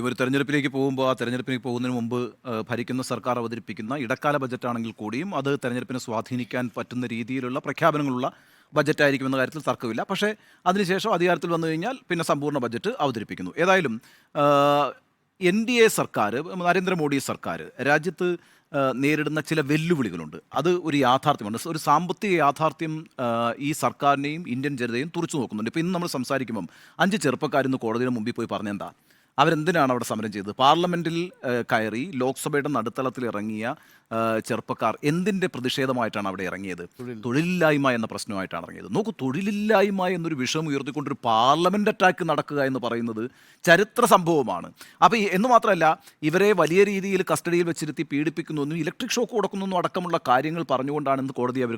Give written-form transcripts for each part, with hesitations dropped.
ഒരു തെരഞ്ഞെടുപ്പിലേക്ക് പോകുമ്പോൾ ആ തെരഞ്ഞെടുപ്പിലേക്ക് പോകുന്നതിന് മുമ്പ് ഭരിക്കുന്ന സർക്കാർ അവതരിപ്പിക്കുന്ന ഇടക്കാല ബജറ്റാണെങ്കിൽ കൂടിയും അത് തെരഞ്ഞെടുപ്പിനെ സ്വാധീനിക്കാൻ പറ്റുന്ന രീതിയിലുള്ള പ്രഖ്യാപനങ്ങളുള്ള ബജറ്റായിരിക്കുമെന്ന കാര്യത്തിൽ തർക്കമില്ല. പക്ഷേ അതിനുശേഷം അധികാരത്തിൽ വന്നു കഴിഞ്ഞാൽ പിന്നെ സമ്പൂർണ്ണ ബജറ്റ് അവതരിപ്പിക്കുന്നു. ഏതായാലും NDA സർക്കാർ, നരേന്ദ്രമോദി സർക്കാർ രാജ്യത്ത് നേരിടുന്ന ചില വെല്ലുവിളികളുണ്ട്. അത് ഒരു യാഥാർത്ഥ്യമാണ്. ഒരു സാമ്പത്തിക യാഥാർത്ഥ്യം ഈ സർക്കാരിനെയും ഇന്ത്യൻ ജനതയും തുറച്ചു നോക്കുന്നുണ്ട്. ഇപ്പോൾ ഇന്ന് നമ്മൾ സംസാരിക്കുമ്പം 5 ചെറുപ്പക്കാരിന്ന് കോടതിയുടെ മുമ്പിൽ പോയി പറഞ്ഞെന്താ, അവരെന്തിനാണ് അവിടെ സമരം ചെയ്തത്? പാർലമെൻറ്റിൽ കയറി ലോക്സഭയുടെ നടുത്തളത്തിൽ ഇറങ്ങിയ ചെറുപ്പക്കാർ എന്തിൻ്റെ പ്രതിഷേധമായിട്ടാണ് അവിടെ ഇറങ്ങിയത്? തൊഴിലില്ലായ്മ എന്ന പ്രശ്നമായിട്ടാണ് ഇറങ്ങിയത്. നോക്കൂ, തൊഴിലില്ലായ്മ എന്നൊരു വിഷയം ഉയർത്തിക്കൊണ്ടൊരു പാർലമെൻറ്റ് അറ്റാക്ക് നടക്കുക എന്ന് പറയുന്നത് ചരിത്ര സംഭവമാണ്. അപ്പോൾ എന്ന് മാത്രമല്ല, ഇവരെ വലിയ രീതിയിൽ കസ്റ്റഡിയിൽ വെച്ചിരുത്തി പീഡിപ്പിക്കുന്നൊന്നും ഇലക്ട്രിക് ഷോക്ക് കൊടുക്കുന്നൊന്നും അടക്കമുള്ള കാര്യങ്ങൾ പറഞ്ഞുകൊണ്ടാണ് ഇന്ന് കോടതി അവർ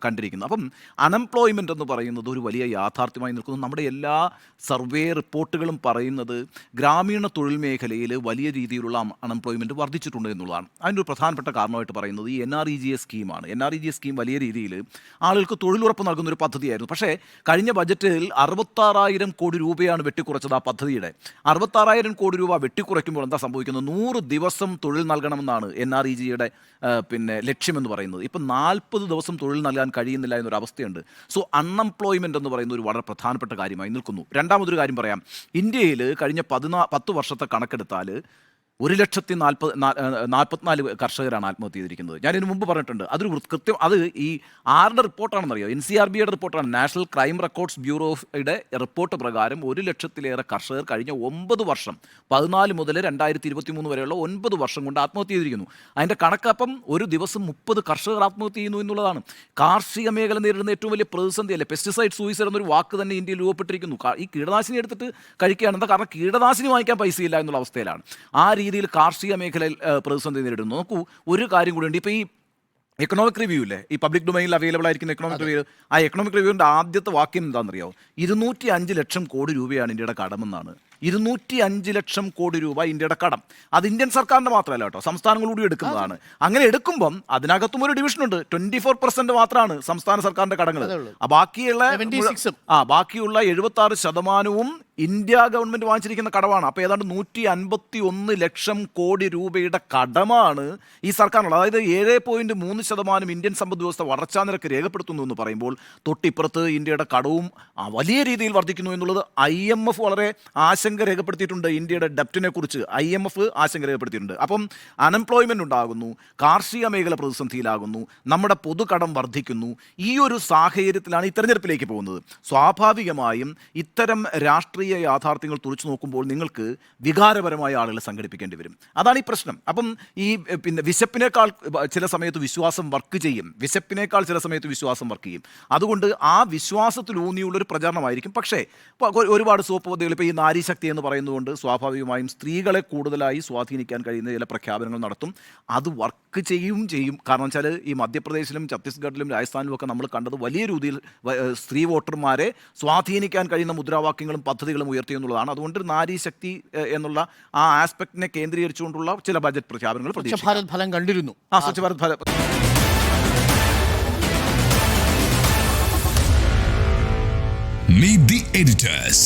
കണ്ടിരിക്കുന്നത്. അപ്പം അൺഎംപ്ലോയ്മെൻ്റ് എന്ന് പറയുന്നത് ഒരു വലിയ യാഥാർത്ഥ്യമായി നിൽക്കുന്നു. നമ്മുടെ എല്ലാ സർവേ റിപ്പോർട്ടുകളും പറയുന്നത് ഗ്രാമീണ തൊഴിൽ മേഖലയിൽ വലിയ രീതിയിലുള്ള അൺഎംപ്ലോയ്മെൻറ്റ് വർദ്ധിച്ചിട്ടുണ്ട് എന്നുള്ളതാണ്. അതിൻ്റെ ഒരു പ്രധാനപ്പെട്ട കാരണമായിട്ട് പറയുന്നത് ഈ NREGA സ്കീമാണ്. NREGA സ്കീം വലിയ രീതിയിൽ ആളുകൾക്ക് തൊഴിലുറപ്പ് നൽകുന്ന ഒരു പദ്ധതിയായിരുന്നു. പക്ഷേ കഴിഞ്ഞ ബജറ്റിൽ 66,000 കോടി രൂപയാണ് വെട്ടിക്കുറച്ചത്. ആ പദ്ധതിയുടെ 66,000 കോടി രൂപ വെട്ടിക്കുറയ്ക്കുമ്പോൾ എന്താ സംഭവിക്കുന്നത്? 100 ദിവസം തൊഴിൽ നൽകണമെന്നാണ് NREGA ലക്ഷ്യമെന്ന് പറയുന്നത്. ഇപ്പം 40 ദിവസം തൊഴിൽ നൽകാൻ കഴിയുന്നില്ല എന്നൊരു അവസ്ഥയുണ്ട്. സോ അൺഎംപ്ലോയ്മെൻ്റ് എന്ന് പറയുന്ന ഒരു വളരെ പ്രധാനപ്പെട്ട കാര്യമായി നിൽക്കുന്നു. രണ്ടാമതൊരു കാര്യം പറയാം. ഇന്ത്യയിൽ കഴിഞ്ഞ 10 വർഷത്തെ കണക്കെടുത്താൽ 1,44,000 കർഷകരാണ് ആത്മഹത്യ ചെയ്തിരിക്കുന്നത്. ഞാനിതിന് മുമ്പ് പറഞ്ഞിട്ടുണ്ട്. അതൊരു കൃത്യം, അത് ഈ ആരുടെ റിപ്പോർട്ടാണെന്നറിയോ? NCRBയുടെ റിപ്പോർട്ടാണ്. നാഷണൽ ക്രൈം റെക്കോർഡ്സ് ബ്യൂറോയുടെ റിപ്പോർട്ട് പ്രകാരം 1,00,000-ലേറെ കർഷകർ കഴിഞ്ഞ 9 വർഷം 14 മുതൽ 2023 വരെയുള്ള 9 വർഷം കൊണ്ട് ആത്മഹത്യ ചെയ്തിരിക്കുന്നു. അതിൻ്റെ കണക്കപ്പം ഒരു ദിവസം 30 കർഷകർ ആത്മഹത്യ ചെയ്യുന്നു എന്നുള്ളതാണ്. കാർഷിക മേഖല നേരിടുന്ന ഏറ്റവും വലിയ പ്രതിസന്ധിയല്ലേ? പെസ്റ്റിസൈഡ് സൂയിസൈഡ് എന്നൊരു വാക്ക് തന്നെ ഇന്ത്യയിൽ രൂപപ്പെട്ടിരിക്കുന്നു. ഈ കീടനാശിനി എടുത്തിട്ട് കഴിക്കുകയാണ്. എന്താ കാരണം? കീടനാശിനി വാങ്ങിക്കാൻ പൈസയില്ല എന്നുള്ള അവസ്ഥയിലാണ്. ആ രീതിയിൽ കാർഷിക മേഖലയിൽ പ്രതിസന്ധി നേരിടുന്നു. നോക്കൂ, ഒരു കാര്യം കൂടിയുണ്ട്. ഇപ്പോൾ ഈ എക്കണോമിക് റിവ്യൂ ഇല്ലേ, ഈ പബ്ലിക് ഡൊമൈനിൽ അവൈലബിൾ ആയിരിക്കുന്ന എക്കണോമിക് റിവ്യൂ, ആ എക്കണോമിക് റിവ്യൂവിൻ്റെ ആദ്യത്തെ വാക്യം എന്താണെന്നറിയാമോ? 205 ലക്ഷം കോടി രൂപയാണ് ഇന്ത്യയുടെ കടമെന്നാണ്. 205 ലക്ഷം കോടി രൂപ ഇന്ത്യയുടെ കടം. അത് ഇന്ത്യൻ സർക്കാരിൻ്റെ മാത്രമല്ല കേട്ടോ, സംസ്ഥാനങ്ങളൂടെ എടുക്കുന്നതാണ്. അങ്ങനെ എടുക്കുമ്പം അതിനകത്തും ഒരു ഡിവിഷനുണ്ട്. 24% മാത്രമാണ് സംസ്ഥാന സർക്കാരിൻ്റെ കടങ്ങൾ. ബാക്കിയുള്ള 76% ഇന്ത്യ ഗവൺമെൻറ് വാങ്ങിച്ചിരിക്കുന്ന കടമാണ്. അപ്പോൾ ഏതാണ്ട് 151 ലക്ഷം കോടി രൂപയുടെ കടമാണ് ഈ സർക്കാരിനുള്ളത്. അതായത് 7.3% ഇന്ത്യൻ സമ്പദ് വ്യവസ്ഥ വളർച്ചാ നിരക്ക് രേഖപ്പെടുത്തുന്നു എന്ന് പറയുമ്പോൾ തൊട്ടിപ്പുറത്ത് ഇന്ത്യയുടെ കടവും വലിയ രീതിയിൽ വർദ്ധിക്കുന്നു എന്നുള്ളത് IMF വളരെ ആശങ്ക രേഖപ്പെടുത്തിയിട്ടുണ്ട്. ഇന്ത്യയുടെ ഡെപ്റ്റിനെ കുറിച്ച് IMF ആശങ്ക രേഖപ്പെടുത്തിയിട്ടുണ്ട്. അപ്പം അൺഎംപ്ലോയ്മെൻ്റ് ഉണ്ടാകുന്നു, കാർഷിക മേഖല പ്രതിസന്ധിയിലാകുന്നു, നമ്മുടെ പൊതുകടം വർദ്ധിക്കുന്നു. ഈ ഒരു സാഹചര്യത്തിലാണ് ഈ തെരഞ്ഞെടുപ്പിലേക്ക് പോകുന്നത്. സ്വാഭാവികമായും ഇത്തരം രാഷ്ട്രീയ യാഥാർത്ഥ്യങ്ങൾ തുറച്ചു നോക്കുമ്പോൾ നിങ്ങൾക്ക് വികാരപരമായ ആളുകളെ സംഘടിപ്പിക്കേണ്ടി വരും. അതാണ് ഈ പ്രശ്നം. അപ്പം ഈ വിശപ്പിനേക്കാൾ ചില സമയത്ത് വിശ്വാസം വർക്ക് ചെയ്യും, വിശപ്പിനേക്കാൾ ചില സമയത്ത് വിശ്വാസം വർക്ക് ചെയ്യും. അതുകൊണ്ട് ആ വിശ്വാസത്തിലൂന്നിയുള്ളൊരു പ്രചാരണമായിരിക്കും. പക്ഷേ ഒരുപാട് സോപ്പ് പദ്ധതികൾ, ഇപ്പോൾ ഈ നാരീശക്തി എന്ന് പറയുന്നതുകൊണ്ട് സ്വാഭാവികമായും സ്ത്രീകളെ കൂടുതലായി സ്വാധീനിക്കാൻ കഴിയുന്ന ചില പ്രഖ്യാപനങ്ങൾ നടത്തും. അത് വർക്ക് ചെയ്യും. കാരണം വെച്ചാൽ ഈ മധ്യപ്രദേശിലും ഛത്തീസ്ഗഡിലും രാജസ്ഥാനിലും ഒക്കെ നമ്മൾ കണ്ടത് വലിയ രീതിയിൽ സ്ത്രീ വോട്ടർമാരെ സ്വാധീനിക്കാൻ കഴിയുന്ന മുദ്രാവാക്യങ്ങളും പദ്ധതികളും ഉയർത്തി എന്നുള്ളതാണ്. അതുകൊണ്ട് നാരീശക്തി എന്നുള്ള ആ ആസ്പെക്ടിനെ കേന്ദ്രീകരിച്ചുകൊണ്ടുള്ള ചില ബജറ്റ് പ്രഖ്യാപനങ്ങൾ ഭാരത് ഫലം കണ്ടിരുന്നു. സ്വച്ഛ് ഭാരത് ഫലം. Meet the editors.